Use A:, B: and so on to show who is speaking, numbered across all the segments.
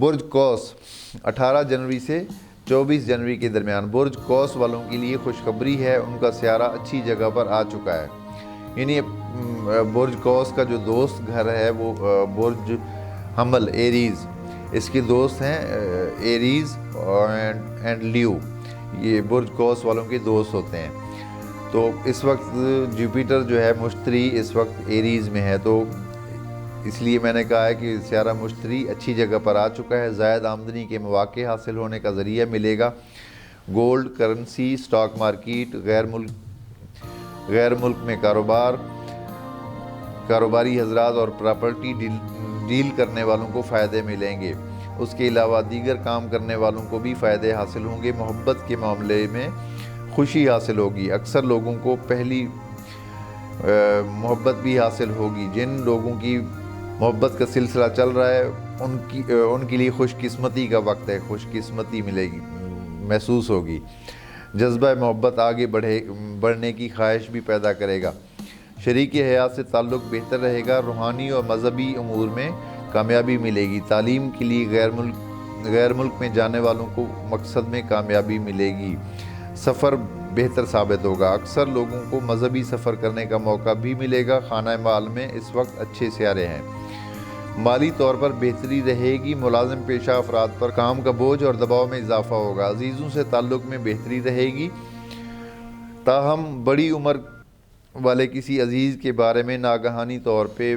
A: برج قوس 18 جنوری سے 24 جنوری کے درمیان برج قوس والوں کے لیے خوشخبری ہے، ان کا سیارہ اچھی جگہ پر آ چکا ہے۔ یعنی برج قوس کا جو دوست گھر ہے وہ برج حمل ایریز، اس کے دوست ہیں ایریز اینڈ لیو، یہ برج قوس والوں کے دوست ہوتے ہیں۔ تو اس وقت جوپیٹر جو ہے مشتری اس وقت ایریز میں ہے، تو اس لیے میں نے کہا ہے کہ سیارہ مشتری اچھی جگہ پر آ چکا ہے، زائد آمدنی کے مواقع حاصل ہونے کا ذریعہ ملے گا۔ گولڈ، کرنسی، سٹاک مارکیٹ، غیر ملک میں کاروباری حضرات اور پراپرٹی ڈیل کرنے والوں کو فائدے ملیں گے۔ اس کے علاوہ دیگر کام کرنے والوں کو بھی فائدے حاصل ہوں گے۔ محبت کے معاملے میں خوشی حاصل ہوگی، اکثر لوگوں کو پہلی محبت بھی حاصل ہوگی۔ جن لوگوں کی محبت کا سلسلہ چل رہا ہے ان کے لیے خوش قسمتی کا وقت ہے، خوش قسمتی ملے گی، محسوس ہوگی۔ جذبہ محبت آگے بڑھنے کی خواہش بھی پیدا کرے گا۔ شریک حیات سے تعلق بہتر رہے گا۔ روحانی اور مذہبی امور میں کامیابی ملے گی۔ تعلیم کے لیے غیر ملک میں جانے والوں کو مقصد میں کامیابی ملے گی۔ سفر بہتر ثابت ہوگا، اکثر لوگوں کو مذہبی سفر کرنے کا موقع بھی ملے گا۔ خانہ مال میں اس وقت اچھے سیارے ہیں۔ مالی طور پر بہتری رہے گی۔ ملازم پیشہ افراد پر کام کا بوجھ اور دباؤ میں اضافہ ہوگا۔ عزیزوں سے تعلق میں بہتری رہے گی، تاہم بڑی عمر والے کسی عزیز کے بارے میں ناگہانی طور پہ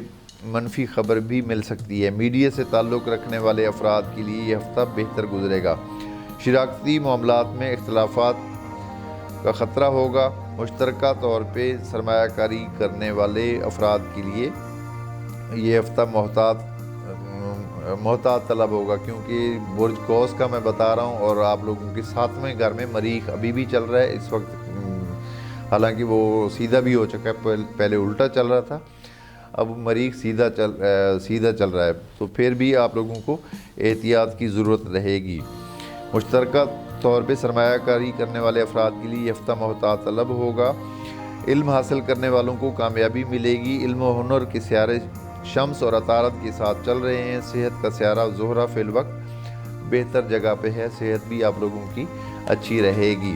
A: منفی خبر بھی مل سکتی ہے۔ میڈیا سے تعلق رکھنے والے افراد کے لیے یہ ہفتہ بہتر گزرے گا۔ شراکتی معاملات میں اختلافات کا خطرہ ہوگا۔ مشترکہ طور پہ سرمایہ کاری کرنے والے افراد کے لیے یہ ہفتہ محتاط طلب ہوگا، کیونکہ برج قوس کا میں بتا رہا ہوں اور آپ لوگوں کے 7ویں گھر میں مریخ ابھی بھی چل رہا ہے اس وقت، حالانکہ وہ سیدھا بھی ہو چکا ہے، پہلے الٹا چل رہا تھا، اب مریخ سیدھا چل رہا ہے، تو پھر بھی آپ لوگوں کو احتیاط کی ضرورت رہے گی۔ مشترکہ طور پہ سرمایہ کاری کرنے والے افراد کے لیے یہ ہفتہ محتاط طلب ہوگا۔ علم حاصل کرنے والوں کو کامیابی ملے گی۔ علم و ہنر کے سیارے شمس اور عطارد کے ساتھ چل رہے ہیں۔ صحت کا سیارہ زہرہ فی الوقت بہتر جگہ پہ ہے، صحت بھی آپ لوگوں کی اچھی رہے گی۔